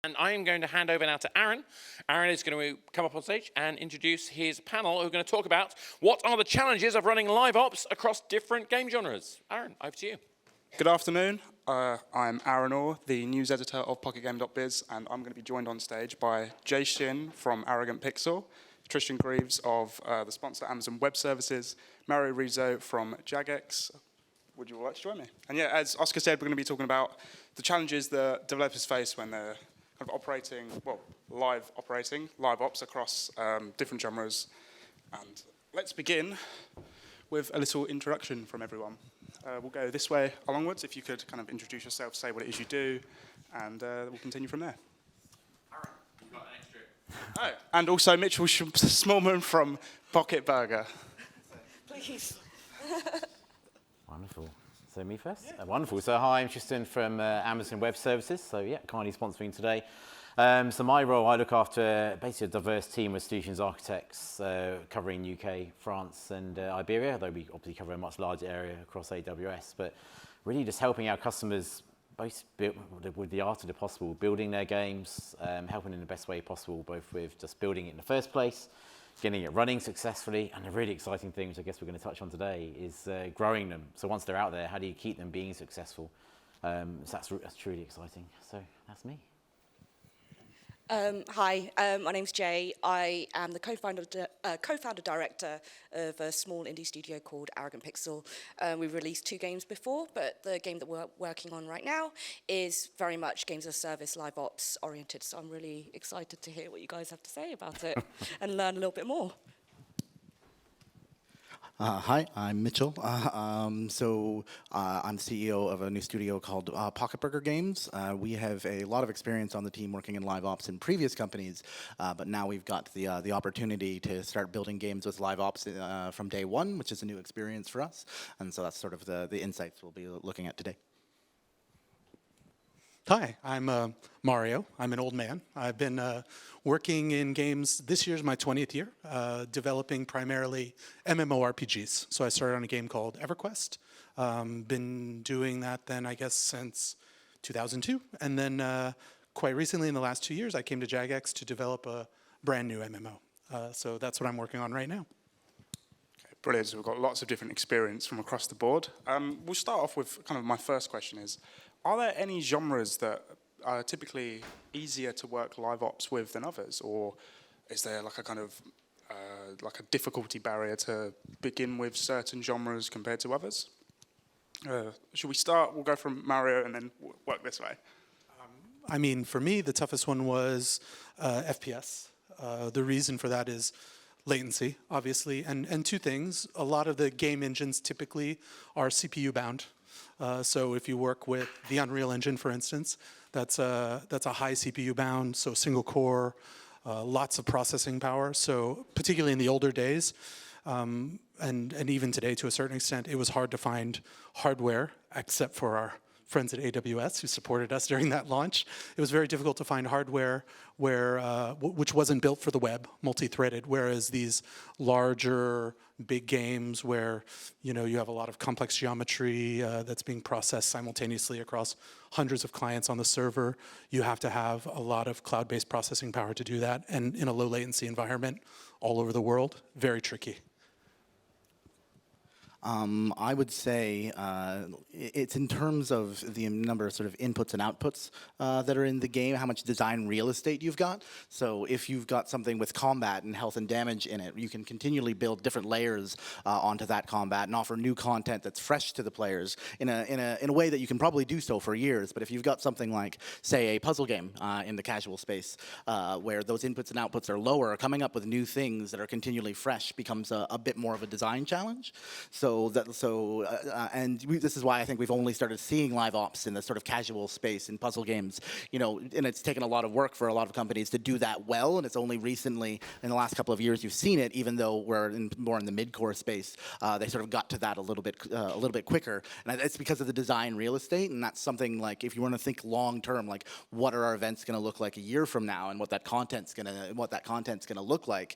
And I am going to hand over now to Aaron. Aaron is going to come up on stage and introduce his panel who are going to talk about what are the challenges of running live ops across different game genres. Aaron, over to you. Good afternoon. I'm Aaron Orr, the news editor of PocketGame.biz, and I'm going to be joined on stage by Shin from Arrogant Pixel, Tristan Greaves of the sponsor Amazon Web Services, Mario Rizzo from Jagex. Would you all like to join me? And yeah, as Oscar said, we're going to be talking about the challenges that developers face when they're kind of operating, well, live ops across different genres. And let's begin with a little introduction from everyone. We'll go this way alongwards. If you could kind of introduce yourself, say what it is you do, and we'll continue from there. Aaron, you've got an extra. Oh, and also Mitchell Smallman from Pocket Burger. Please. Wonderful. So me first? Wonderful. So hi, I'm Tristan from Amazon Web Services. So yeah, kindly sponsoring today. So my role, I look after basically a diverse team of solutions architects covering UK, France and Iberia, though we obviously cover a much larger area across AWS, but really just helping our customers both with the art of the possible, building their games, helping in the best way possible, both with just building it in the first place, getting it running successfully, and the really exciting thing, which I guess we're going to touch on today, is growing them. So once they're out there, how do you keep them being successful? So that's truly exciting. So that's me. Hi, my name's Jay. I am the co-founder director of a small indie studio called Arrogant Pixel. We've released 2 games before, but the game that we're working on right now is very much games as a service, live ops oriented. So I'm really excited to hear what you guys have to say about it and learn a little bit more. Hi, I'm Mitchell. I'm the CEO of a new studio called Pocket Burger Games. We have a lot of experience on the team working in live ops in previous companies, but now we've got the opportunity to start building games with live ops from day one, which is a new experience for us. And so that's sort of the insights we'll be looking at today. Hi, I'm Mario. I'm an old man. I've been working in games. This year's my 20th year, developing primarily MMORPGs. So I started on a game called EverQuest. Been doing that then, I guess, since 2002. And then quite recently, in the last 2 years, I came to Jagex to develop a brand new MMO. So that's what I'm working on right now. Okay, brilliant. So we've got lots of different experience from across the board. We'll start off with kind of my first question is, are there any genres that are typically easier to work live ops with than others, or is there like a kind of like a difficulty barrier to begin with certain genres compared to others? Should we start? We'll go from Mario and then work this way. I mean, for me, the toughest one was FPS. The reason for that is latency, obviously, and 2 things. A lot of the game engines typically are CPU bound. So if you work with the Unreal Engine, for instance, that's a high CPU bound, so single core, lots of processing power. So particularly in the older days, and even today to a certain extent, it was hard to find hardware, except for our friends at AWS who supported us during that launch. It was very difficult to find hardware which wasn't built for the web, multi-threaded, whereas these larger, big games where you have a lot of complex geometry that's being processed simultaneously across hundreds of clients on the server, you have to have a lot of cloud-based processing power to do that, and in a low latency environment all over the world, very tricky. I would say it's in terms of the number of sort of inputs and outputs that are in the game, how much design real estate you've got. So if you've got something with combat and health and damage in it, you can continually build different layers onto that combat and offer new content that's fresh to the players in a way that you can probably do so for years. But if you've got something like, say, a puzzle game in the casual space where those inputs and outputs are lower, coming up with new things that are continually fresh becomes a bit more of a design challenge. This is why I think we've only started seeing live ops in the sort of casual space in puzzle games, and it's taken a lot of work for a lot of companies to do that well, and it's only recently, in the last couple of years, you've seen it, even though we're more in the mid-core space, they sort of got to that a little bit quicker, and it's because of the design real estate, and that's something like, if you want to think long-term, like, what are our events going to look like a year from now, and what that content's going to look like,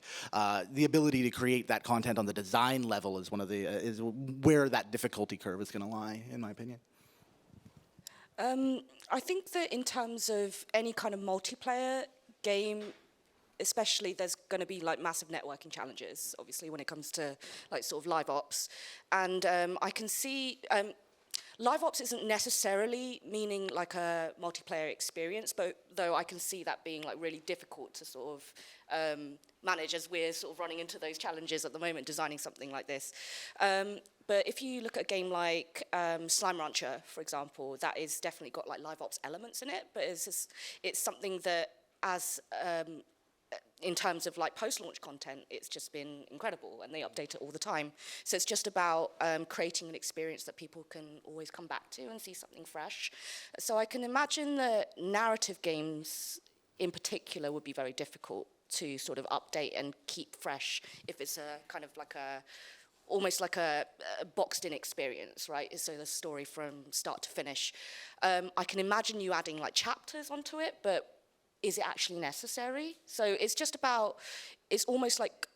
the ability to create that content on the design level is where that difficulty curve is going to lie, in my opinion. I think that in terms of any kind of multiplayer game, especially, there's going to be like massive networking challenges, obviously, when it comes to like sort of live ops. And I can see live ops isn't necessarily meaning like a multiplayer experience, but though I can see that being like really difficult to sort of manage as we're sort of running into those challenges at the moment, designing something like this. But if you look at a game like Slime Rancher, for example, that is definitely got like live ops elements in it, but it's something that as in terms of like post-launch content, it's just been incredible, and they update it all the time. So it's just about creating an experience that people can always come back to and see something fresh. So I can imagine that narrative games in particular would be very difficult to sort of update and keep fresh if it's a kind of like a almost like a boxed-in experience, right? So the story from start to finish. I can imagine you adding like chapters onto it, but is it actually necessary? So it's just about, it's almost like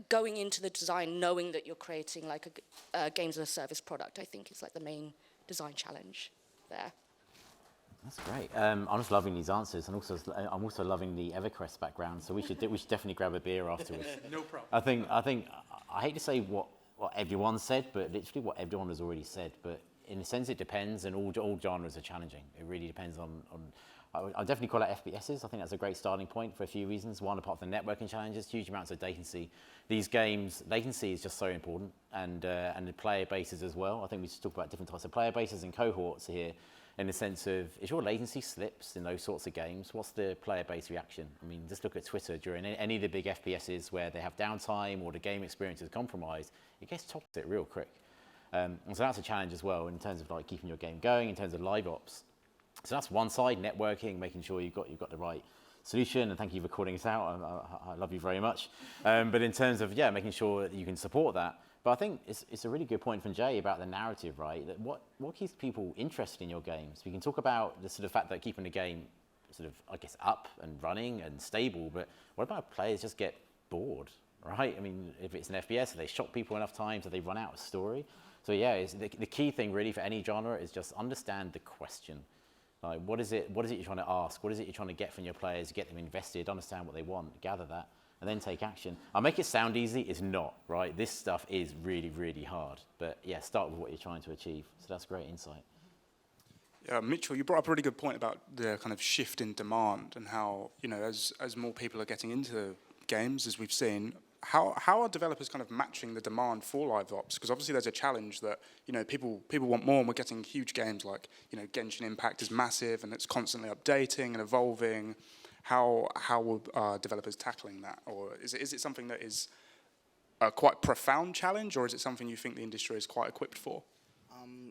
going into the design knowing that you're creating like a games as a service product, I think is like the main design challenge there. That's great. I'm just loving these answers, and also I'm also loving the EverQuest background. So we should definitely grab a beer afterwards. No problem. I think I hate to say what everyone said, but literally what everyone has already said. But in a sense, it depends, and all genres are challenging. It really depends on I'll definitely call out FPSs. I think that's a great starting point for a few reasons. One, apart from the networking challenges, huge amounts of latency. These games, latency is just so important, and the player bases as well. I think we should talk about different types of player bases and cohorts here, in the sense of, if your latency slips in those sorts of games, what's the player base reaction? I mean, just look at Twitter during any of the big FPSs where they have downtime or the game experience is compromised, it gets toxic real quick. And so that's a challenge as well in terms of like keeping your game going, in terms of live ops. So that's one side, networking, making sure you've got the right solution, and thank you for calling us out. I love you very much. But in terms of, making sure that you can support that. But I think it's a really good point from Jay about the narrative, right? That what keeps people interested in your games? We can talk about the sort of fact that keeping the game sort of, I guess, up and running and stable, but what about players just get bored, right? I mean, if it's an FPS, do they shock people enough times that they run out of story? So the key thing really for any genre is just understand the question. Like, what is it you're trying to ask? What is it you're trying to get from your players? Get them invested, understand what they want, gather that, and then take action. I'll make it sound easy. It's not, right? This stuff is really, really hard. But start with what you're trying to achieve. So that's great insight. Yeah, Mitchell, you brought up a really good point about the kind of shift in demand and how, as more people are getting into games, as we've seen, how are developers kind of matching the demand for live ops? Because obviously there's a challenge that, people want more, and we're getting huge games like, Genshin Impact is massive and it's constantly updating and evolving. How will developers tackling that? Or is it something that is a quite profound challenge, or is it something you think the industry is quite equipped for?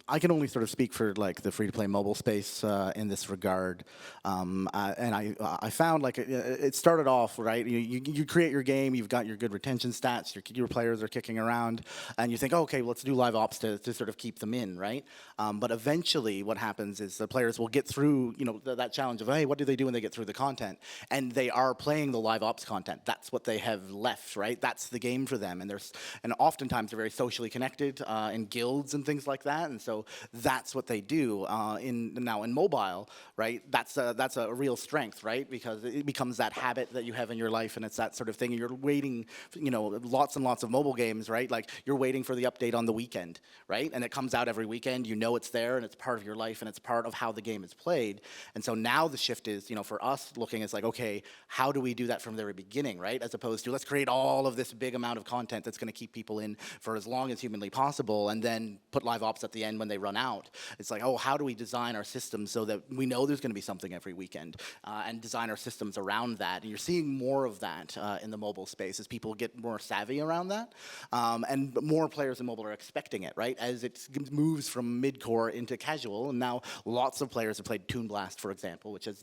I can only sort of speak for like the free-to-play mobile space in this regard, and I found like it started off right. You create your game, you've got your good retention stats, your players are kicking around, and you think, oh, okay, well, let's do live ops to sort of keep them in, right? But eventually, what happens is the players will get through that challenge of, hey, what do they do when they get through the content? And they are playing the live ops content. That's what they have left, right? That's the game for them, and oftentimes they're very socially connected in guilds and things like that. And so that's what they do in mobile, right? That's a real strength, right? Because it becomes that habit that you have in your life, and it's that sort of thing. And you're waiting, lots and lots of mobile games, right? Like you're waiting for the update on the weekend, right? And it comes out every weekend. It's there, and it's part of your life, and it's part of how the game is played. And so now the shift is, for us looking, it's like, okay, how do we do that from the very beginning, right? As opposed to let's create all of this big amount of content that's going to keep people in for as long as humanly possible, and then put live ops at the end when they run out. It's like, oh, how do we design our systems so that we know there's going to be something every weekend, and design our systems around that. And you're seeing more of that in the mobile space as people get more savvy around that, and more players in mobile are expecting it, right? As it moves from mid-core into casual, and now lots of players have played Toon Blast, for example, which is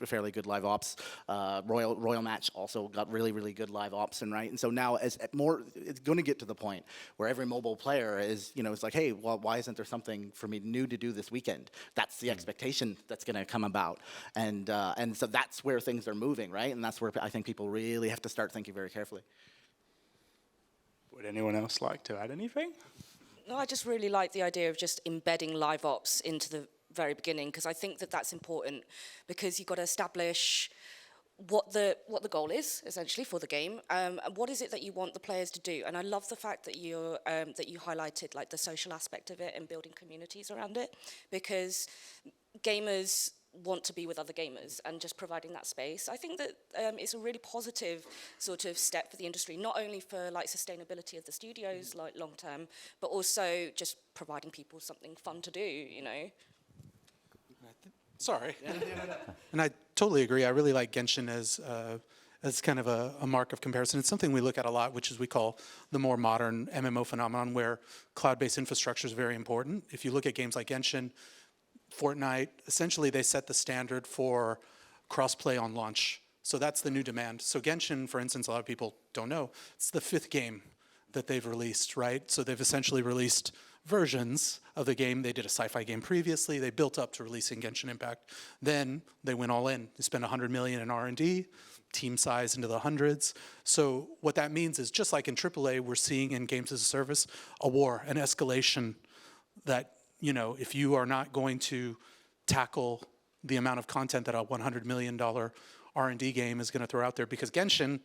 fairly good live ops. Royal Match also got really, really good live ops, and so now it's going to get to the point where every mobile player is, it's like, hey, well, why isn't there something for me new to do this weekend? That's the expectation that's going to come about, and so that's where things are moving, right? And that's where I think people really have to start thinking very carefully. Would anyone else like to add anything? No, I just really like the idea of just embedding live ops into the very beginning, because I think that that's important, because you've got to establish what the goal is essentially for the game, and what is it that you want the players to do. And I love the fact that you highlighted like the social aspect of it and building communities around it, because gamers want to be with other gamers, and just providing that space, I think that it's a really positive sort of step for the industry, not only for like sustainability of the studios like long term, but also just providing people something fun to do, you know. Sorry. And I totally agree. I really like Genshin as kind of a mark of comparison. It's something we look at a lot, which is we call the more modern MMO phenomenon, where cloud-based infrastructure is very important. If you look at games like Genshin, Fortnite, essentially they set the standard for cross-play on launch. So that's the new demand. So Genshin, for instance, a lot of people don't know, it's the 5th game that they've released, right? So they've essentially released versions of the game. They did a sci-fi game previously. They built up to releasing Genshin Impact. Then they went all in. They spent $100 million in R&D, team size into the hundreds. So what that means is, just like in AAA, we're seeing in games as a service a war, an escalation that, you know, if you are not going to tackle the amount of content that a $100 million R&D game is going to throw out there, because Genshin,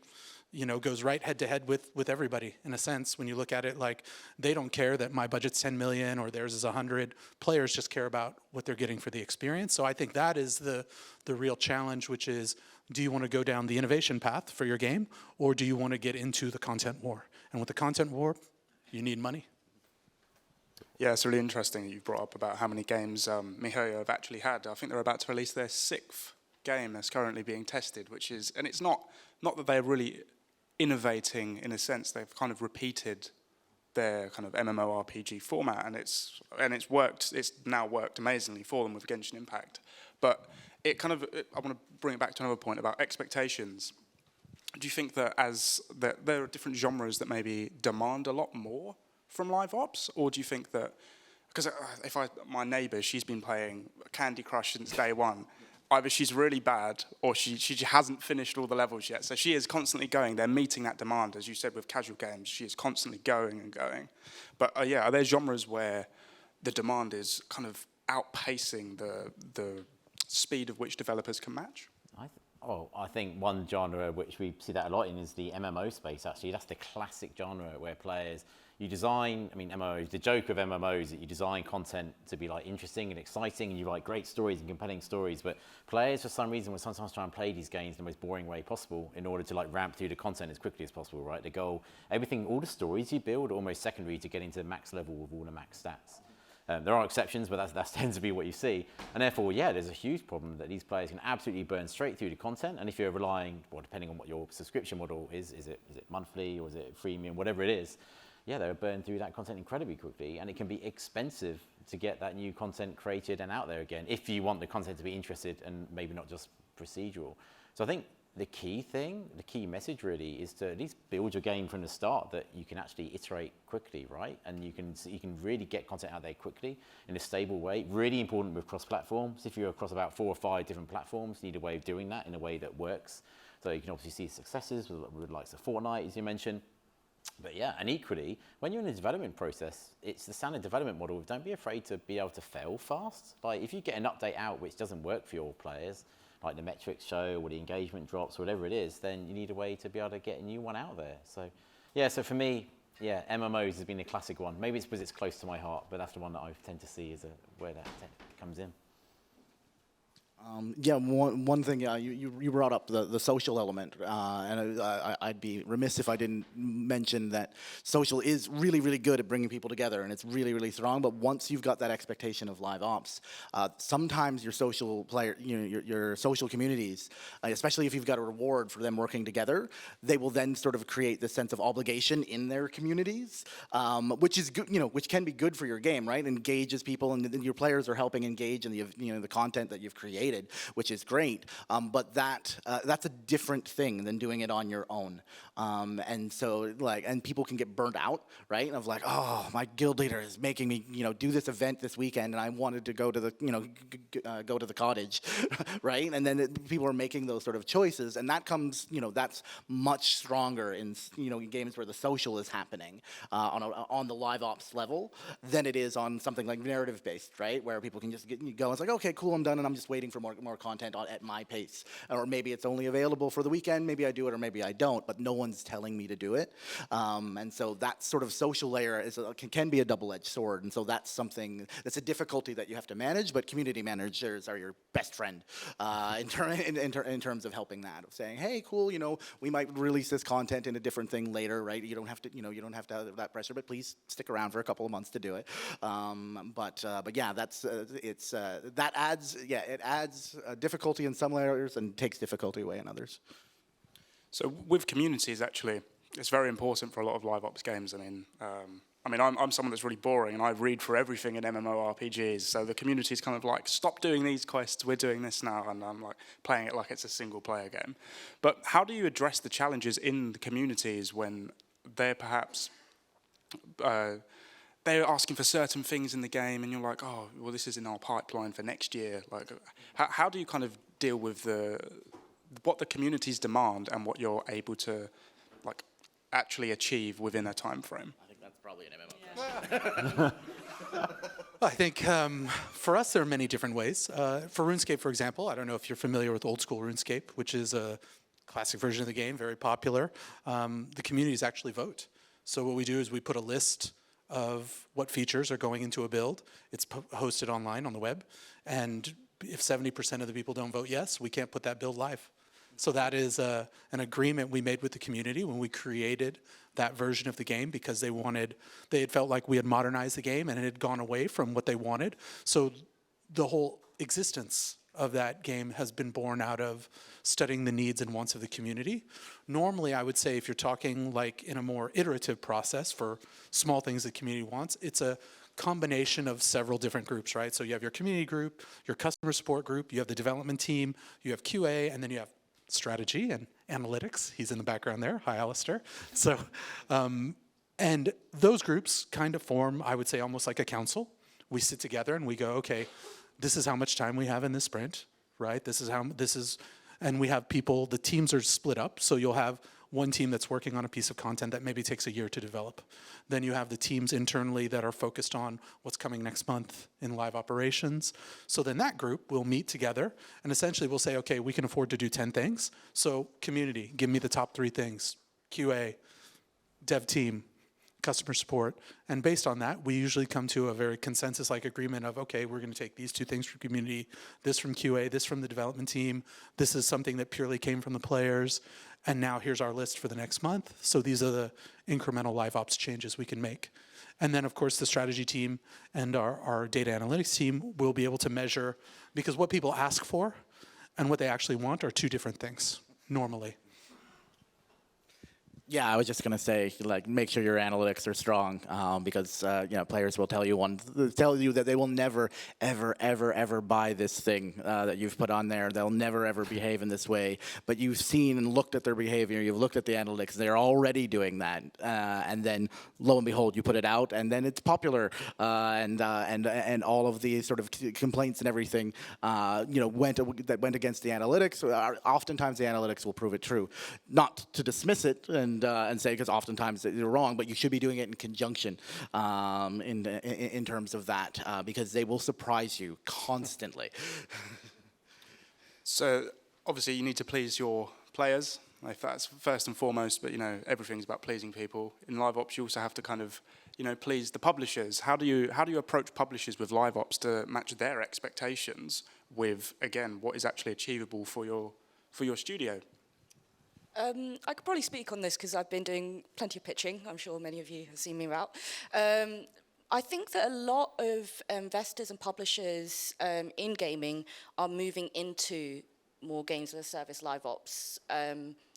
you know, goes right head to head with everybody in a sense. When you look at it, like, they don't care that my budget's 10 million or theirs is 100. Players just care about what they're getting for the experience. So I think that is the real challenge, which is, do you want to go down the innovation path for your game, or do you want to get into the content war? And with the content war, you need money. Yeah, it's really interesting that you brought up about how many games MiHoYo have actually had. I think they're about to release their 6th game that's currently being tested, which is, and it's not that they're really innovating in a sense. They've kind of repeated their kind of MMORPG format, and it's worked. It's now worked amazingly for them with Genshin Impact. But I want to bring it back to another point about expectations. Do you think that there are different genres that maybe demand a lot more from live ops, or do you think that, because my neighbour, she's been playing Candy Crush since day one. Either she's really bad, or she hasn't finished all the levels yet. So she is constantly going. They're meeting that demand, as you said with casual games. She is constantly going and going. But are there genres where the demand is kind of outpacing the speed of which developers can match? I think one genre which we see that a lot in is the MMO space, actually. That's the classic genre where players, you design, MMOs, the joke of MMOs is that you design content to be like interesting and exciting, and you write great stories and compelling stories, but players for some reason will sometimes try and play these games in the most boring way possible in order to like ramp through the content as quickly as possible, right? The goal, all the stories you build are almost secondary to getting to the max level with all the max stats. There are exceptions, but that tends to be what you see. And therefore, yeah, there's a huge problem that these players can absolutely burn straight through the content. And if you're relying, well, depending on what your subscription model is it monthly or is it freemium, whatever it is, yeah, they'll burn through that content incredibly quickly. And it can be expensive to get that new content created and out there again, if you want the content to be interested and maybe not just procedural. So I think the key message really is to at least build your game from the start, that you can actually iterate quickly, right? And you can really get content out there quickly in a stable way. Really important with cross-platforms. If you're across about 4 or 5 different platforms, you need a way of doing that in a way that works. So you can obviously see successes with likes of Fortnite, as you mentioned. But yeah, and equally, when you're in the development process, it's the standard development model. Don't be afraid to be able to fail fast. Like, if you get an update out which doesn't work for your players, like the metrics show or the engagement drops or whatever it is, then you need a way to be able to get a new one out there. So yeah, so for me, yeah, MMOs has been a classic one. Maybe it's because it's close to my heart, but that's the one that I tend to see as where that comes in. Yeah, one thing you brought up the social element, and I'd be remiss if I didn't mention that social is really, really good at bringing people together, and it's really, really strong. But once you've got that expectation of live ops, sometimes your social your social communities, especially if you've got a reward for them working together, they will then sort of create this sense of obligation in their communities, which is good, which can be good for your game, right? Engages people, and your players are helping engage in the content that you've created, which is great. But that's a different thing than doing it on your own. And so and people can get burnt out, right? Of like, oh, my guild leader is making me, do this event this weekend, and I wanted to go to the, go to the cottage, right? And then people are making those sort of choices, and that comes, that's much stronger in, games where the social is happening on the live ops level than it is on something like narrative based, right? Where people can just go, it's like, okay, cool, I'm done, and I'm just waiting for more content at my pace. Or maybe it's only available for the weekend, maybe I do it or maybe I don't, but no one's telling me to do it. And so that sort of social layer can be a double-edged sword, and so that's something that's a difficulty that you have to manage, but community managers are your best friend in terms of helping that, of saying, hey, cool, we might release this content in a different thing later, right? You don't have to have that pressure, but please stick around for a couple of months to do it. But yeah, that adds difficulty in some layers and takes difficulty away in others. So with communities, actually, it's very important for a lot of live ops games. I'm someone that's really boring, and I read for everything in MMORPGs. So the community is kind of like, stop doing these quests, we're doing this now, and I'm like playing it like it's a single-player game. But how do you address the challenges in the communities when they're perhaps they're asking for certain things in the game, and you're like, oh, well, this is in our pipeline for next year. Like, how do you kind of deal with what the communities demand and what you're able to actually achieve within a time frame? I think that's probably an MMO. Yeah. I think for us, there are many different ways. For RuneScape, for example, I don't know if you're familiar with old school RuneScape, which is a classic version of the game, very popular. The communities actually vote. So what we do is we put a list of what features are going into a build. It's hosted online on the web. And if 70% of the people don't vote yes, we can't put that build live. So that is an agreement we made with the community when we created that version of the game, because they had felt like we had modernized the game and it had gone away from what they wanted. So the whole existence of that game has been born out of studying the needs and wants of the community. Normally, I would say if you're talking like in a more iterative process for small things the community wants, it's a combination of several different groups, right? So you have your community group, your customer support group, you have the development team, you have QA, and then you have strategy and analytics. He's in the background there. Hi, Alistair. So, and those groups kind of form, I would say, almost like a council. We sit together and we go, okay, this is how much time we have in this sprint, right? And we have people, the teams are split up. So you'll have one team that's working on a piece of content that maybe takes a year to develop. Then you have the teams internally that are focused on what's coming next month in live operations. So then that group will meet together and essentially we'll say, okay, we can afford to do 10 things. So community, give me the top 3 things. QA, dev team, customer support. And based on that, we usually come to a very consensus-like agreement of, okay, we're going to take these 2 things from community, this from QA, this from the development team. This is something that purely came from the players. And now here's our list for the next month. So these are the incremental live ops changes we can make. And then, of course, the strategy team and our data analytics team will be able to measure, because what people ask for and what they actually want are 2 different things, normally. Yeah, I was just gonna say, make sure your analytics are strong, because players will tell you that they will never, ever, ever, ever buy this thing that you've put on there. They'll never, ever behave in this way. But you've seen and looked at their behavior. You've looked at the analytics. They're already doing that, and then lo and behold, you put it out, and then it's popular, and all of the sort of complaints and everything, that went against the analytics. Oftentimes, the analytics will prove it true. Not to dismiss it and say, because oftentimes they're wrong, but you should be doing it in conjunction in terms of that, because they will surprise you constantly. So obviously you need to please your players, if that's first and foremost, but everything's about pleasing people. In live ops, you also have to kind of please the publishers. How do you approach publishers with live ops to match their expectations with, again, what is actually achievable for your studio? I could probably speak on this because I've been doing plenty of pitching. I'm sure many of you have seen me about. I think that a lot of investors and publishers in gaming are moving into more games as a service live ops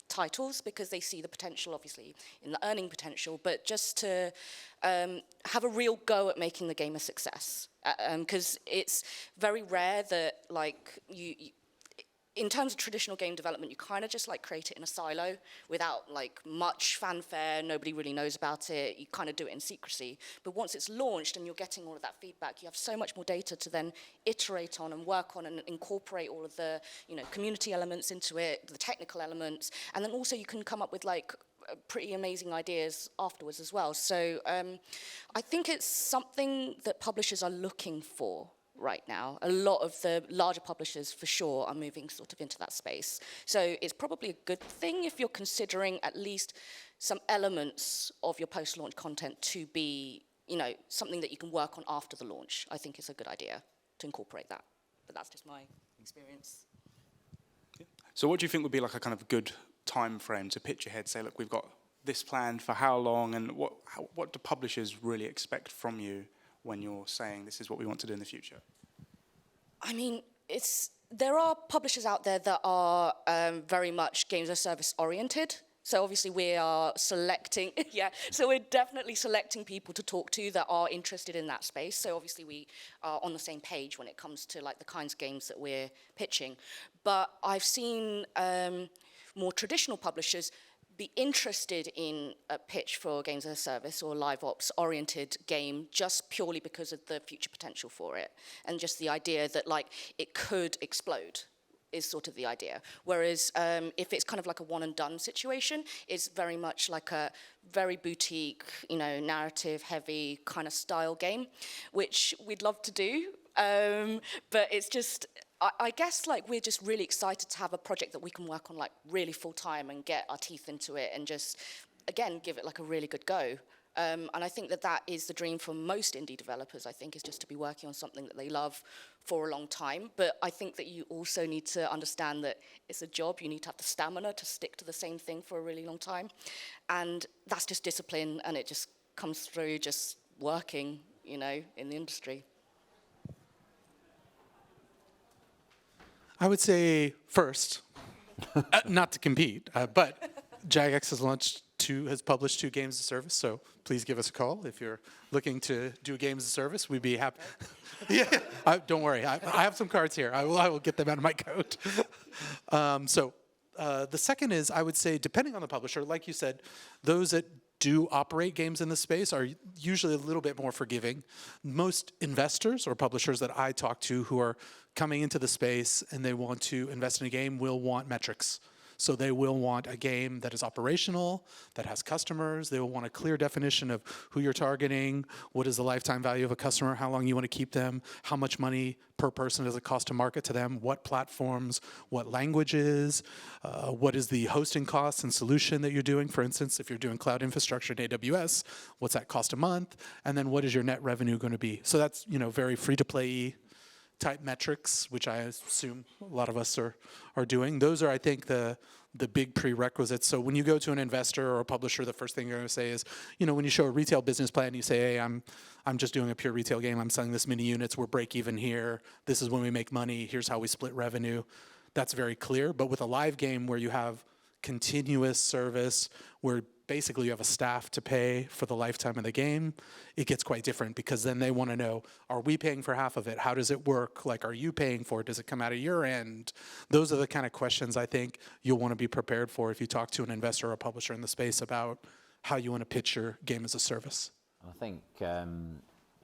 titles, because they see the potential, obviously, in the earning potential, but just to have a real go at making the game a success. Because it's very rare that, in terms of traditional game development, you kind of just like create it in a silo without like much fanfare. Nobody really knows about it. You kind of do it in secrecy. But once it's launched and you're getting all of that feedback, you have so much more data to then iterate on and work on and incorporate all of the, you know, community elements into it, the technical elements, and then also you can come up with like pretty amazing ideas afterwards as well. So I think it's something that publishers are looking for right now. A lot of the larger publishers, for sure, are moving sort of into that space. So it's probably a good thing if you're considering at least some elements of your post-launch content to be, you know, something that you can work on after the launch. I think it's a good idea to incorporate that. But that's just my experience. So what do you think would be like a kind of good time frame to pitch ahead? Say, look, we've got this planned for how long, and what do publishers really expect from you when you're saying this is what we want to do in the future? I mean, there are publishers out there that are very much games as a service oriented. So obviously we are selecting, so we're definitely selecting people to talk to that are interested in that space. So obviously we are on the same page when it comes to like the kinds of games that we're pitching. But I've seen more traditional publishers be interested in a pitch for games as a service or live ops oriented game just purely because of the future potential for it and just the idea that like it could explode is sort of the idea. Whereas if it's kind of like a one and done situation, it's very much like a very boutique, you know, narrative heavy kind of style game, which we'd love to do. But it's just, I guess like we're just really excited to have a project that we can work on like really full time and get our teeth into it and just, again, give it like a really good go. And I think that that is the dream for most indie developers, I think, is just to be working on something that they love for a long time. But I think that you also need to understand that it's a job. You need to have the stamina to stick to the same thing for a really long time. And that's just discipline, and it just comes through just working, you know, in the industry. I would say first, not to compete, but Jagex has published 2 games of service, so please give us a call if you're looking to do games of service. We'd be happy. Don't worry, I have some cards here. I will get them out of my coat. The second is, I would say, depending on the publisher, like you said, those that do operate games in the space are usually a little bit more forgiving. Most investors or publishers that I talk to who are coming into the space and they want to invest in a game will want metrics. So they will want a game that is operational, that has customers. They will want a clear definition of who you're targeting, what is the lifetime value of a customer, how long you want to keep them, how much money per person does it cost to market to them, what platforms, what languages, what is the hosting costs and solution that you're doing. For instance, if you're doing cloud infrastructure in AWS, what's that cost a month? And then what is your net revenue going to be? So that's, you know, very free-to-play type metrics, which I assume a lot of us are doing. Those are, I think, the big prerequisites. So when you go to an investor or a publisher, the first thing you're going to say is, you know, when you show a retail business plan, you say, hey, I'm just doing a pure retail game. I'm selling this many units. We're break even here. This is when we make money. Here's how we split revenue. That's very clear. But with a live game where you have continuous service, where basically you have a staff to pay for the lifetime of the game, it gets quite different because then they want to know, are we paying for half of it? How does it work? Like, are you paying for it? Does it come out of your end? Those are the kind of questions I think you'll want to be prepared for if you talk to an investor or a publisher in the space about how you want to pitch your game as a service. I think,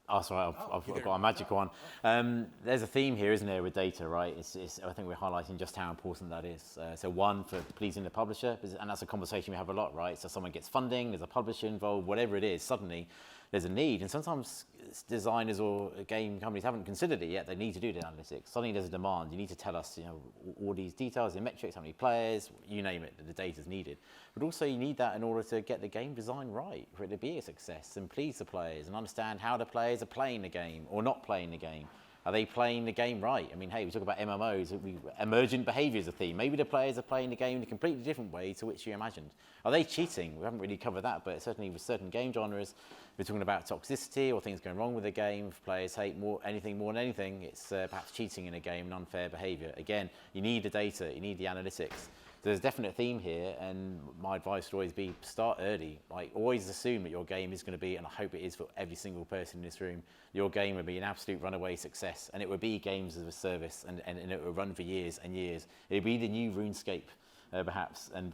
I've got a magic one. There's a theme here, isn't there, with data, right? I think we're highlighting just how important that is. So one, for pleasing the publisher, and that's a conversation we have a lot, right? So someone gets funding, there's a publisher involved, whatever it is, suddenly there's a need. And sometimes designers or game companies haven't considered it yet. They need to do the analytics. Suddenly there's a demand. You need to tell us, you know, all these details, the metrics, how many players, you name it, the data's needed. But also you need that in order to get the game design right, for it to be a success and please the players and understand how the players are playing the game or not playing the game. Are they playing the game right? I mean, hey, we talk about MMOs, emergent behavior is a theme. Maybe the players are playing the game in a completely different way to which you imagined. Are they cheating? We haven't really covered that, but certainly with certain game genres, we're talking about toxicity or things going wrong with the game. If players hate anything more than anything, it's perhaps cheating in a game and unfair behavior. Again, you need the data, you need the analytics there's a definite theme here, and my advice would always be start early. Like, always assume that your game is going to be, and I hope it is for every single person in this room, your game would be an absolute runaway success, and it would be games as a service, and it would run for years and years. It would be the new RuneScape, perhaps, and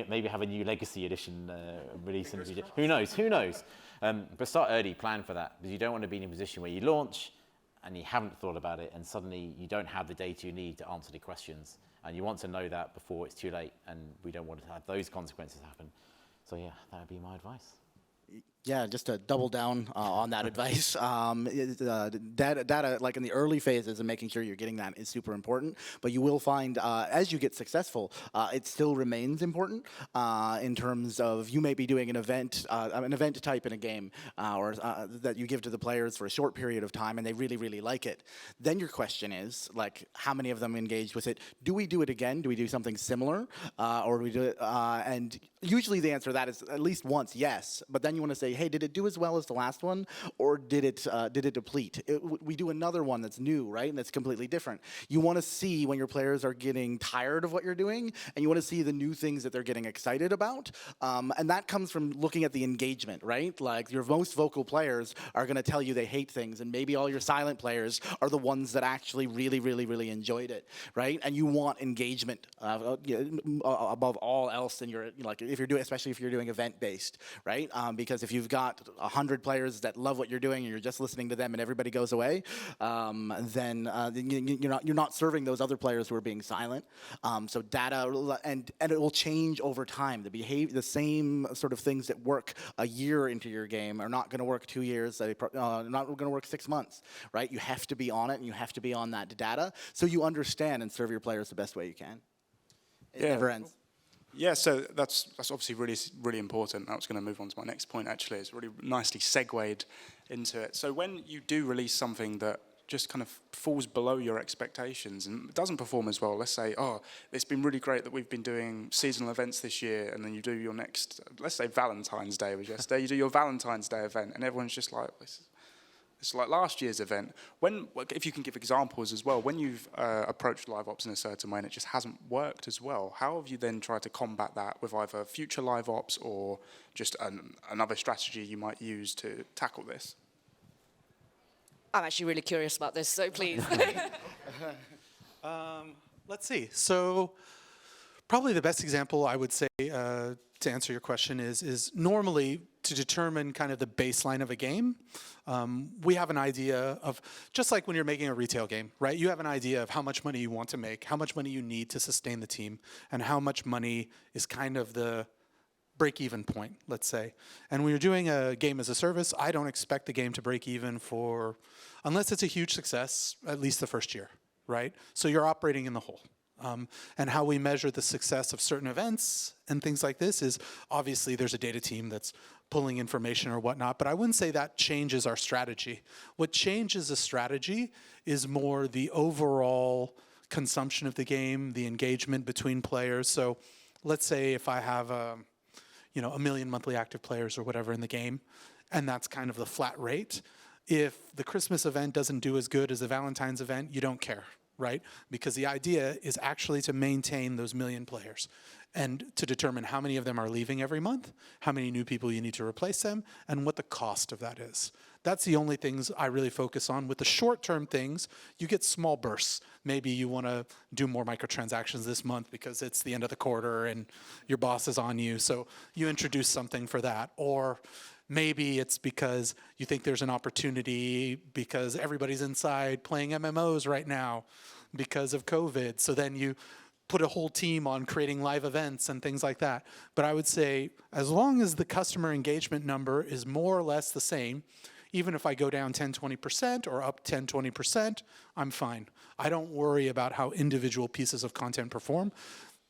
maybe have a new Legacy Edition release in the future. Who knows? Who knows? But start early, plan for that, because you don't want to be in a position where you launch and you haven't thought about it, and suddenly you don't have the data you need to answer the questions. And you want to know that before it's too late, and we don't want to have those consequences happen. So yeah, that would be my advice. Yeah, just to double down on that advice, data, like in the early phases and making sure you're getting that is super important. But you will find as you get successful, it still remains important in terms of you may be doing an event type in a game or that you give to the players for a short period of time and they really, really like it. Then your question is, like, how many of them engaged with it? Do we do it again? Do we do something similar? Or do we do it? And usually the answer to that is at least once, yes. But then you want to say, hey, did it do as well as the last one, or did it deplete? We do another one that's new, right, and that's completely different. You want to see when your players are getting tired of what you're doing, and you want to see the new things that they're getting excited about, and that comes from looking at the engagement, right? Like, your most vocal players are going to tell you they hate things, and maybe all your silent players are the ones that actually really, really, really enjoyed it, right? And you want engagement above all else in your, like, if you're doing, especially if you're doing event-based, right? Because if you've got 100 players that love what you're doing and you're just listening to them and everybody goes away, then you're not serving those other players who are being silent. So data, and it will change over time. The same sort of things that work a year into your game are not going to work 2 years. Not going to work 6 months, right? You have to be on it, and you have to be on that data so you understand and serve your players the best way you can. It never ends. Yeah, so that's obviously really, really important. I was going to move on to my next point, actually. It's really nicely segued into it. So when you do release something that just kind of falls below your expectations and doesn't perform as well, let's say, oh, it's been really great that we've been doing seasonal events this year, and then you do your next, let's say Valentine's Day was yesterday, you do your Valentine's Day event, and everyone's just like, it's like last year's event. If you can give examples as well, when you've approached live ops in a certain way and it just hasn't worked as well, how have you then tried to combat that with either future live ops or just another strategy you might use to tackle this? I'm actually really curious about this, so please. Let's see. So probably the best example I would say to answer your question is normally to determine kind of the baseline of a game, we have an idea of, just like when you're making a retail game, right? You have an idea of how much money you want to make, how much money you need to sustain the team, and how much money is kind of the break-even point, let's say. And when you're doing a game as a service, I don't expect the game to break even unless it's a huge success, at least the first year, right? So you're operating in the hole. And how we measure the success of certain events and things like this is, obviously there's a data team that's pulling information or whatnot, but I wouldn't say that changes our strategy. What changes the strategy is more the overall consumption of the game, the engagement between players. So let's say if I have a million monthly active players or whatever in the game, and that's kind of the flat rate. If the Christmas event doesn't do as good as the Valentine's event, you don't care, right? Because the idea is actually to maintain those million players and to determine how many of them are leaving every month, how many new people you need to replace them, and what the cost of that is. That's the only things I really focus on. With the short-term things, you get small bursts. Maybe you want to do more microtransactions this month because it's the end of the quarter and your boss is on you, so you introduce something for that. Or maybe it's because you think there's an opportunity because everybody's inside playing MMOs right now because of COVID. So then you put a whole team on creating live events and things like that. But I would say as long as the customer engagement number is more or less the same, even if I go down 10, 20% or up 10, 20%, I'm fine. I don't worry about how individual pieces of content perform.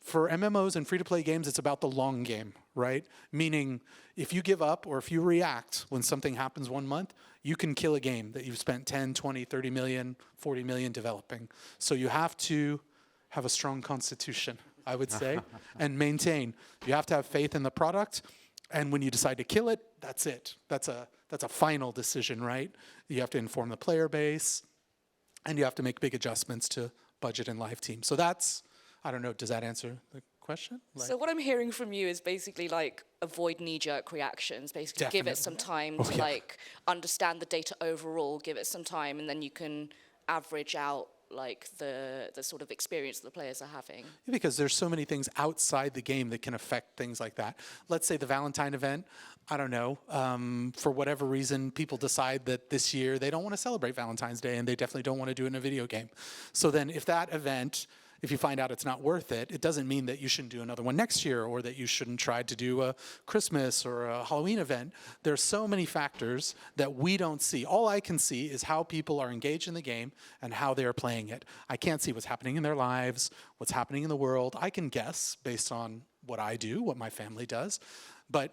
For MMOs and free-to-play games, it's about the long game, right? Meaning, if you give up or if you react when something happens 1 month, you can kill a game that you've spent 10, 20, 30 million, 40 million developing. So you have to have a strong constitution, I would say, and maintain. You have to have faith in the product, and when you decide to kill it, that's it. That's a final decision, right? You have to inform the player base, and you have to make big adjustments to budget and live team. So that's, I don't know, does that answer the question? question? So what I'm hearing from you is basically like avoid knee-jerk reactions. Basically, give it some time to like understand the data overall. Give it some time, and then you can average out like the sort of experience the players are having. Because there's so many things outside the game that can affect things like that. Let's say the Valentine event, I don't know, for whatever reason, people decide that this year they don't want to celebrate Valentine's Day and they definitely don't want to do it in a video game. So then if that event, if you find out it's not worth it, it doesn't mean that you shouldn't do another one next year or that you shouldn't try to do a Christmas or a Halloween event. There's so many factors that we don't see. All I can see is how people are engaged in the game and how they are playing it. I can't see what's happening in their lives, what's happening in the world. I can guess based on what I do, what my family does. But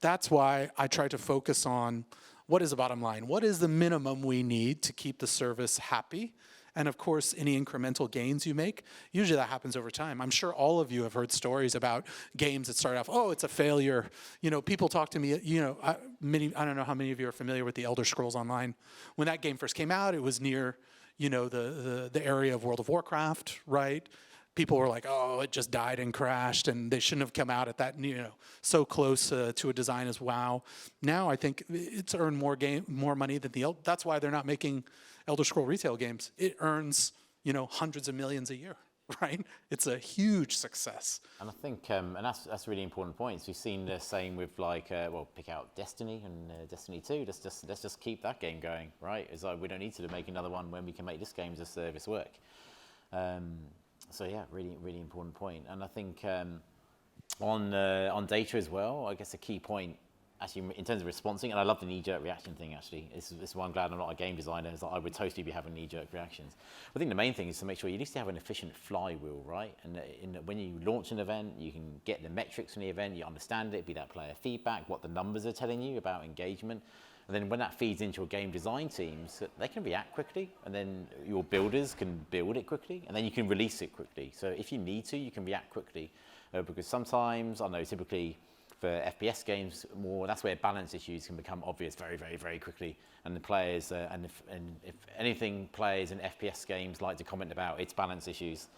that's why I try to focus on what is the bottom line? What is the minimum we need to keep the service happy? And of course, any incremental gains you make, usually that happens over time. I'm sure all of you have heard stories about games that start off, oh, it's a failure. You know, people talk to me, you know, I don't know how many of you are familiar with the Elder Scrolls Online. When that game first came out, it was near, you know, the area of World of Warcraft, right? People were like, oh, it just died and crashed, and they shouldn't have come out at that, you know, so close to a design as WoW. Now I think it's earned more money than that's why they're not making Elder Scroll retail games. It earns, you know, hundreds of millions a year, right? It's a huge success. And I think, and that's a really important point. So we've seen the same with like, well, pick out Destiny and Destiny 2. Let's just keep that game going, right? It's like we don't need to make another one when we can make this game as a service work. So yeah, really important point. And I think on data as well, I guess a key point, actually in terms of responding, and I love the knee-jerk reaction thing actually. This is why I'm glad I'm not a game designer, is that I would totally be having knee-jerk reactions. I think the main thing is to make sure you at least have an efficient flywheel, right? And when you launch an event, you can get the metrics from the event, you understand it, be that player feedback, what the numbers are telling you about engagement. And then when that feeds into your game design teams, they can react quickly, and then your builders can build it quickly, and then you can release it quickly. So if you need to, you can react quickly. Because sometimes, I know typically for FPS games, that's where balance issues can become obvious very quickly. And the players, and if anything players in FPS games like to comment about, it's balance issues.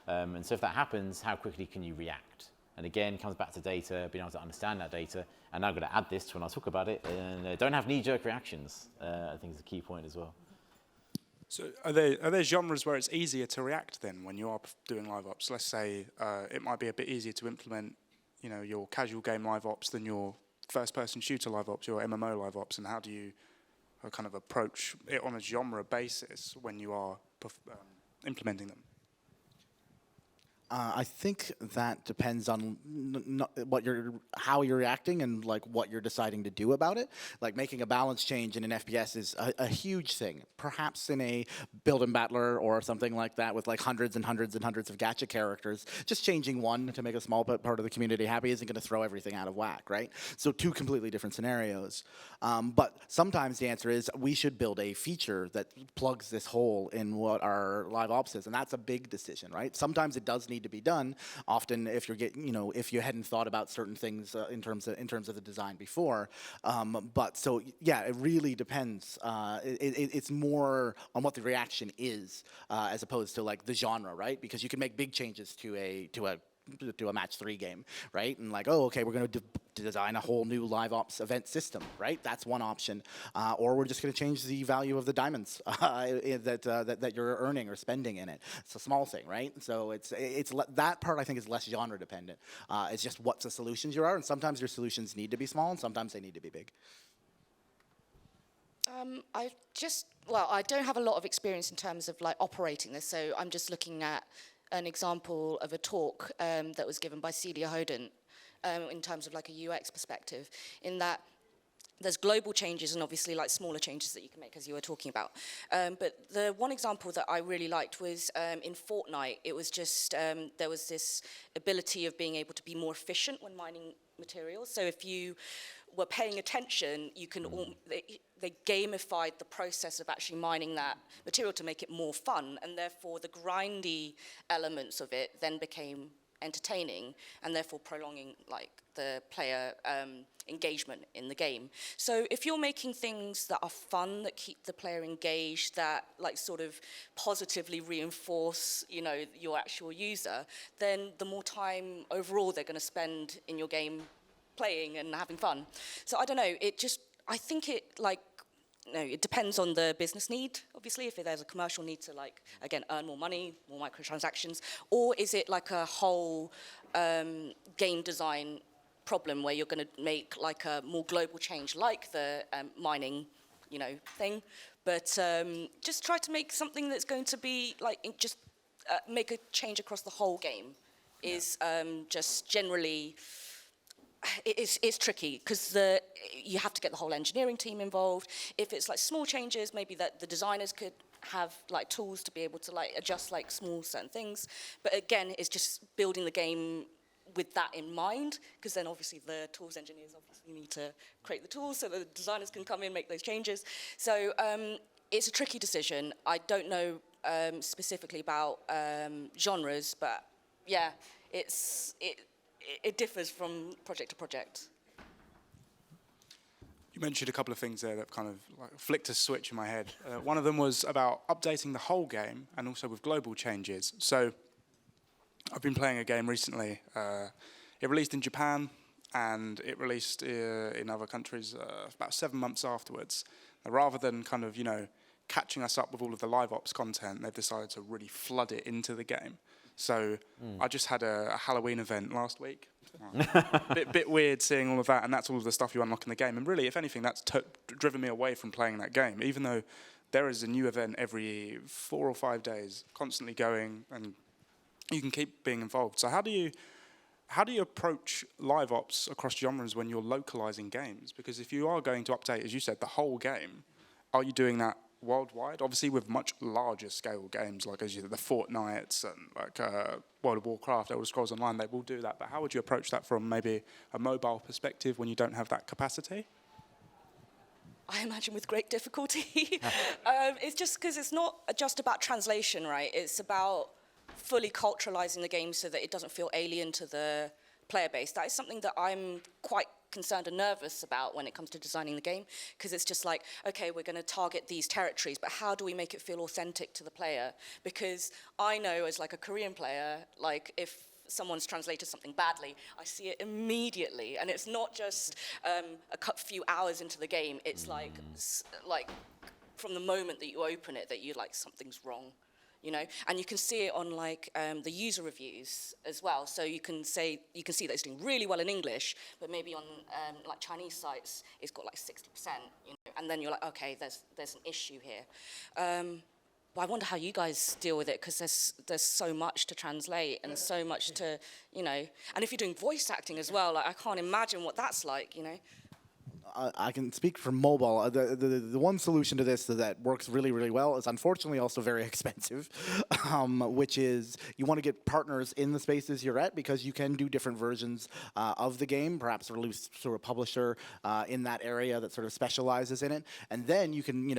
And so if that happens, how quickly can you react? And again, comes back to data, being able to understand that data. And I'm going to add this to when I talk about it. And don't have knee-jerk reactions, I think is a key point as well. So are there genres where it's easier to react then when you are doing live ops? Let's say it might be a bit easier to implement, you know, your casual game live ops than your first-person shooter live ops, your MMO live ops, and how do you kind of approach it on a genre basis when you are implementing them? I think that depends on how you're reacting and like what you're deciding to do about it. Like making a balance change in an FPS is a huge thing. Perhaps in a build and battler or something like that with like hundreds and hundreds and hundreds of gacha characters, just changing one to make a small part of the community happy isn't going to throw everything out of whack, right? So two completely different scenarios. But sometimes the answer is we should build a feature that plugs this hole in what our live ops is, and that's a big decision, right? Sometimes it does need to be done. Often, if if you hadn't thought about certain things in terms of the design before, but so yeah, it really depends. It's more on what the reaction is as opposed to like the genre, right? Because you can make big changes to a match 3 game, right? And like, oh, okay, we're going to design a whole new live ops event system, right? That's one option. Or we're just going to change the value of the diamonds that you're earning or spending in it. It's a small thing, right? So it's that part I think is less genre dependent. It's just what the solutions you are, and sometimes your solutions need to be small, and sometimes they need to be big. I don't have a lot of experience in terms of like operating this, so I'm just looking at an example of a talk that was given by Celia Hoden in terms of like a UX perspective, in that there's global changes and obviously like smaller changes that you can make, as you were talking about. But the one example that I really liked was in Fortnite. It was just, there was this ability of being able to be more efficient when mining materials. So if you were paying attention, you can they gamified the process of actually mining that material to make it more fun, and therefore the grindy elements of it then became entertaining and therefore prolonging like the player engagement in the game. So if you're making things that are fun, that keep the player engaged, that like sort of positively reinforce, you know, your actual user, then the more time overall they're going to spend in your game playing and having fun. So I don't know, I think it like, no, it depends on the business need, obviously, if there's a commercial need to, like, again, earn more money, more microtransactions, or is it like a whole game design problem where you're going to make like a more global change, like the mining, you know, thing, but just try to make something that's going to be like, just make a change across the whole game is just generally... It's tricky because you have to get the whole engineering team involved. If it's like small changes, maybe that the designers could have like tools to be able to like adjust like small certain things. But again, it's just building the game with that in mind, because then obviously the tools engineers obviously need to create the tools so that the designers can come in, make those changes. So it's a tricky decision. I don't know specifically about genres, but yeah, it differs from project to project. You mentioned a couple of things there that kind of like flicked a switch in my head. One of them was about updating the whole game and also with global changes. So I've been playing a game recently. It released in Japan and it released in other countries about 7 months afterwards. Now, rather than kind of, you know, catching us up with all of the live ops content, they've decided to really flood it into the game. So I just had a Halloween event last week. Bit weird seeing all of that, and that's all of the stuff you unlock in the game. And really, if anything, that's driven me away from playing that game, even though there is a new event every 4 or 5 days, constantly going, and you can keep being involved. So how do you approach live ops across genres when you're localizing games? Because if you are going to update, as you said, the whole game, are you doing that worldwide? Obviously with much larger scale games like, as you said, the Fortnites and like World of Warcraft, Elder Scrolls Online, they will do that. But how would you approach that from maybe a mobile perspective when you don't have that capacity? I imagine with great difficulty. It's just because it's not just about translation, right? It's about fully culturalizing the game so that it doesn't feel alien to the player base. That is something that I'm quite concerned and nervous about when it comes to designing the game, because it's just like, okay, we're going to target these territories, but how do we make it feel authentic to the player? Because I know as like a Korean player, like if someone's translated something badly, I see it immediately, and it's not just a few hours into the game. It's like from the moment that you open it that you like something's wrong. You know, and you can see it on like the user reviews as well. So you can see that it's doing really well in English, but maybe on like Chinese sites, it's got like 60%. You know, and then you're like, okay, there's an issue here. But I wonder how you guys deal with it, because there's so much to translate and so much to, you know, and if you're doing voice acting as well, like I can't imagine what that's like, you know. I can speak for mobile. The one solution to this that works really, really well is unfortunately also very expensive, which is you want to get partners in the spaces you're at, because you can do different versions of the game, perhaps release through a publisher in that area that sort of specializes in it. And then you can,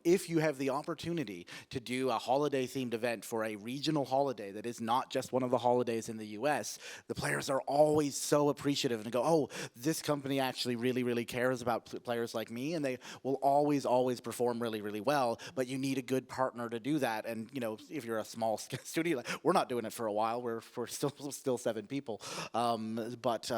if you have the opportunity to do a holiday-themed event for a regional holiday that is not just one of the holidays in the US, the players are always so appreciative and go, oh, this company actually really cares about players like me, and they will always perform really well, but you need a good partner to do that. And if you're a small studio, we're not doing it for a while, we're still 7 people, but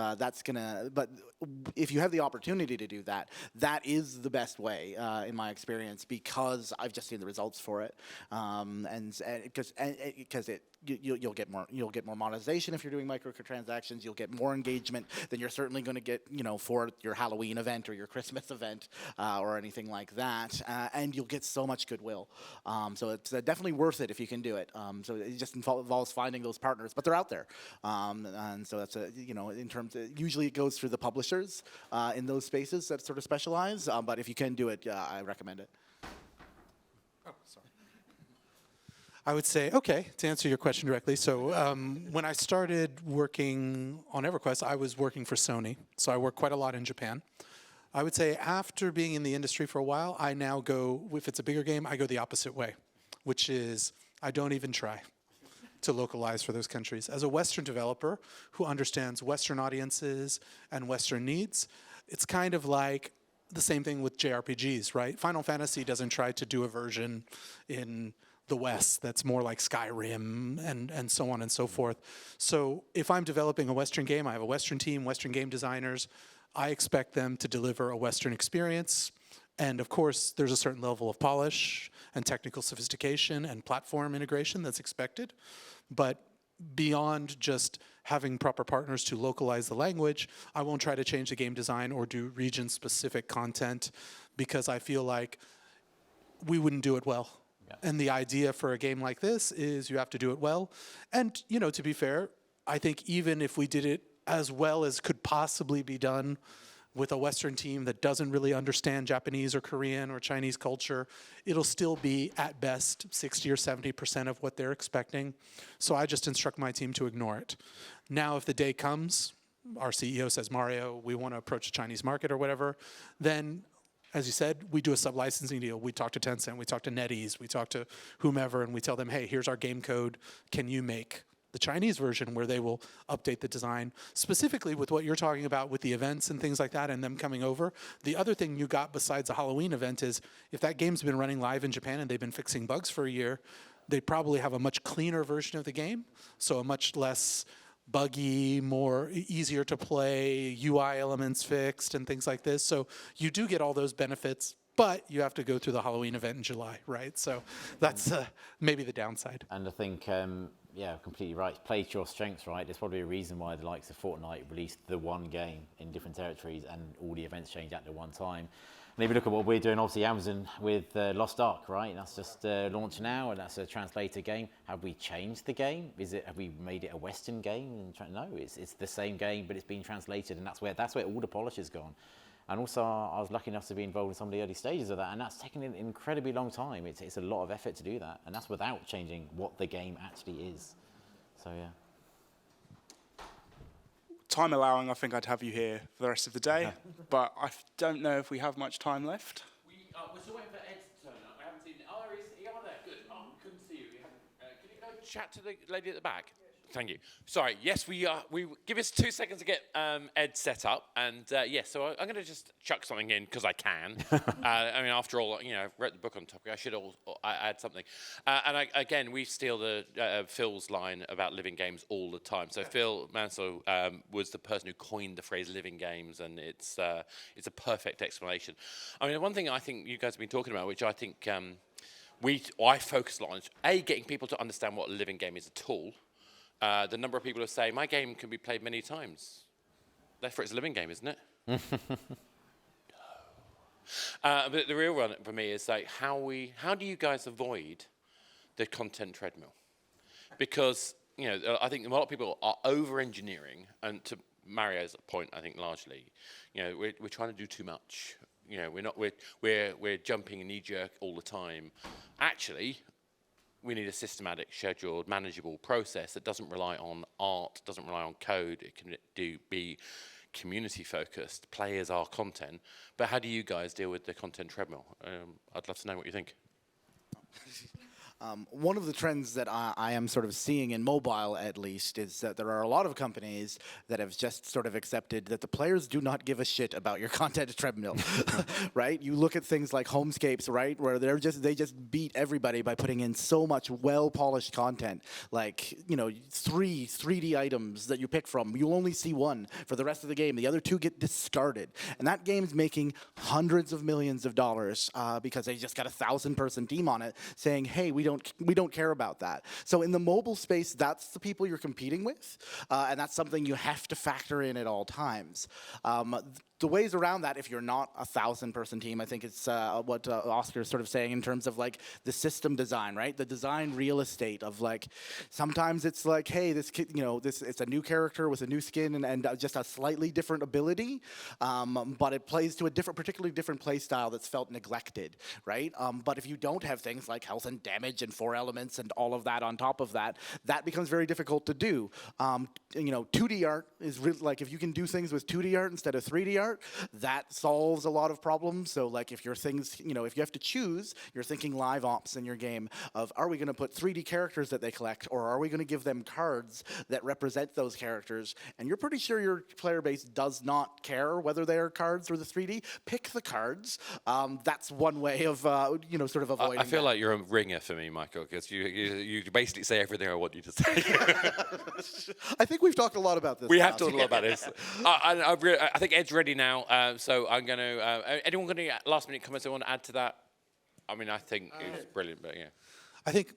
if you have the opportunity to do that, that is the best way in my experience, because I've just seen the results for it, and because you'll get more monetization if you're doing microtransactions. You'll get more engagement than you're certainly going to get, for your Halloween event or your Christmas event or anything like that. And you'll get so much goodwill. So it's definitely worth it if you can do it. So it just involves finding those partners, but they're out there. And so that's in terms of, usually it goes through the publishers in those spaces that sort of specialize. But if you can do it, I recommend it. Oh, sorry. I would say, okay, to answer your question directly, so when I started working on EverQuest, I was working for Sony, so I work quite a lot in Japan. I would say after being in the industry for a while, I now go, if it's a bigger game, I go the opposite way, which is I don't even try to localize for those countries. As a Western developer who understands Western audiences and Western needs, it's kind of like the same thing with JRPGs, right? Final Fantasy doesn't try to do a version in the West that's more like Skyrim and so on and so forth. So if I'm developing a Western game, I have a Western team, Western game designers, I expect them to deliver a Western experience. And of course, there's a certain level of polish and technical sophistication and platform integration that's expected. But beyond just having proper partners to localize the language, I won't try to change the game design or do region-specific content because I feel like we wouldn't do it well. Yeah. And the idea for a game like this is you have to do it well. And, you know, to be fair, I think even if we did it as well as could possibly be done with a Western team that doesn't really understand Japanese or Korean or Chinese culture, it'll still be, at best, 60 or 70% of what they're expecting. So I just instruct my team to ignore it. Now, if the day comes, our CEO says, Mario, we want to approach the Chinese market or whatever, then, as you said, we do a sub-licensing deal. We talk to Tencent, we talk to NetEase, we talk to whomever, and we tell them, hey, here's our game code. Can you make the Chinese version where they will update the design, specifically with what you're talking about with the events and things like that and them coming over. The other thing you got besides the Halloween event is if that game's been running live in Japan and they've been fixing bugs for a year, they probably have a much cleaner version of the game, so a much less buggy, more easier to play, UI elements fixed and things like this. So you do get all those benefits, but you have to go through the Halloween event in July, right? So that's maybe the downside. And I think, yeah, completely right. Play to your strengths, right? There's probably a reason why the likes of Fortnite released the one game in different territories and all the events change at the one time. And if you look at what we're doing, obviously Amazon with Lost Ark, right? That's just launched now, and that's a translator game. Have we changed the game? Have we made it a Western game? No, it's the same game, but it's been translated, and that's where all the polish has gone. And also, I was lucky enough to be involved in some of the early stages of that, and that's taken an incredibly long time. It's a lot of effort to do that, and that's without changing what the game actually is. So, yeah. Time allowing, I think I'd have you here for the rest of the day, but I don't know if we have much time left. We're still waiting for Ed to turn up. I haven't seen. Oh, there he is. He on there. Good. Oh, couldn't see you. Can you go chat to the lady at the back? Thank you. Sorry. Yes, we are. We give us 2 seconds to get Ed set up, and yes. So I'm going to just chuck something in because I can. I mean, after all, you know, I've read the book on topic. I should add something. Again, we steal the Phil's line about living games all the time. So Phil Mansell was the person who coined the phrase "living games," and it's a perfect explanation. I mean, one thing I think you guys have been talking about, which I think I focus a lot on, is getting people to understand what a living game is at all. The number of people who say, my game can be played many times. Therefore, it's a living game, isn't it? No. But the real one for me is like, how do you guys avoid the content treadmill? Because, you know, I think a lot of people are over-engineering, and to Mario's point, I think largely, you know, we're trying to do too much. You know, we're jumping a knee-jerk all the time. Actually, we need a systematic, scheduled, manageable process that doesn't rely on art, doesn't rely on code. It can be community-focused. Players are content. But how do you guys deal with the content treadmill? I'd love to know what you think. One of the trends that I am sort of seeing in mobile, at least, is that there are a lot of companies that have just sort of accepted that the players do not give a shit about your content treadmill, right? You look at things like Homescapes, right, where they just beat everybody by putting in so much well-polished content, like, you know, 3 3D items that you pick from. You'll only see one for the rest of the game. The other 2 get discarded, and that game's making hundreds of millions of dollars because they just got a 1,000-person team on it saying, hey, we don't care about that. So in the mobile space, that's the people you're competing with, and that's something you have to factor in at all times. The ways around that, if you're not a 1,000-person team, I think it's what Oscar is sort of saying in terms of like the system design, right? The design real estate of like, sometimes it's like, hey, this kid, you know, it's a new character with a new skin and just a slightly different ability, but it plays to a particularly different play style that's felt neglected, right? But if you don't have things like health and damage and 4 elements and all of that on top of that, that becomes very difficult to do. You know, 2D art is really, like, if you can do things with 2D art instead of 3D art, art, that solves a lot of problems. So like if your things, you know, if you have to choose, you're thinking live ops in your game of, are we going to put 3D characters that they collect, or are we going to give them cards that represent those characters? And you're pretty sure your player base does not care whether they're cards or the 3D. Pick the cards. That's one way of, you know, sort of avoiding I feel that. like you're a ringer for me, Michael, because you basically say everything I want you to say. I think we've talked a lot about this. We have Miles. talked a lot about this. I think Ed's ready now, so I'm going to... anyone got any last-minute comments they want to add to that? I mean, I think it's brilliant, but yeah. I think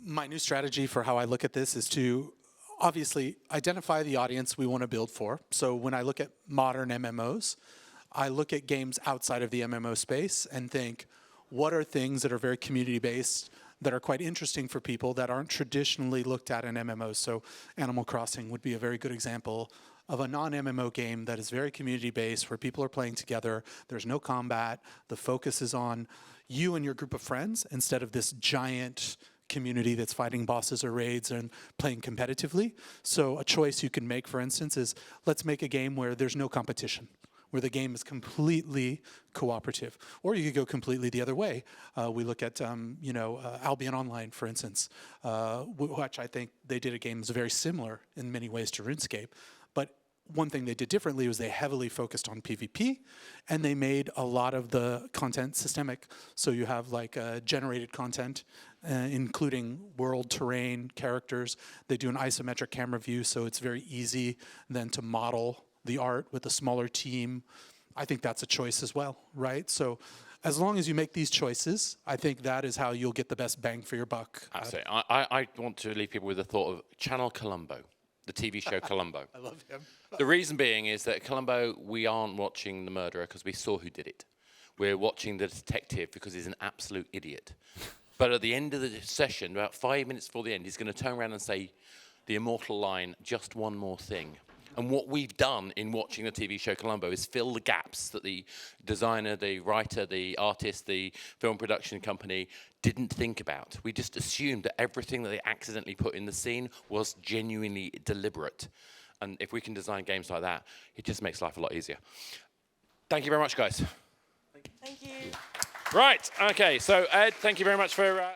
my new strategy for how I look at this is to obviously identify the audience we want to build for. So when I look at modern MMOs, I look at games outside of the MMO space and think, what are things that are very community-based that are quite interesting for people that aren't traditionally looked at in MMOs? So Animal Crossing would be a very good example of a non-MMO game that is very community-based, where people are playing together, there's no combat, the focus is on you and your group of friends instead of this giant community that's fighting bosses or raids and playing competitively. So a choice you can make, for instance, is let's make a game where there's no competition, where the game is completely cooperative. Or you could go completely the other way. We look at, Albion Online, for instance, which I think they did a game that's very similar in many ways to RuneScape. But one thing they did differently was they heavily focused on PvP, and they made a lot of the content systemic. So you have like generated content, including world, terrain, characters. They do an isometric camera view, so it's very easy then to model the art with a smaller team. I think that's a choice as well, right? So as long as you make these choices, I think that is how you'll get the best bang for your buck. Absolutely. I want to leave people with the thought of Channel Columbo, the TV show Columbo. I love him. The reason being is that Columbo, we aren't watching the murderer because we saw who did it. We're watching the detective because he's an absolute idiot. But at the end of the session, about 5 minutes before the end, he's going to turn around and say the immortal line, "Just one more thing." And what we've done in watching the TV show Columbo is fill the gaps that the designer, the writer, the artist, the film production company didn't think about. We just assumed that everything that they accidentally put in the scene was genuinely deliberate. And if we can design games like that, it just makes life a lot easier. Thank you very much, guys. Thank you. Right, okay, so Ed, thank you very much for...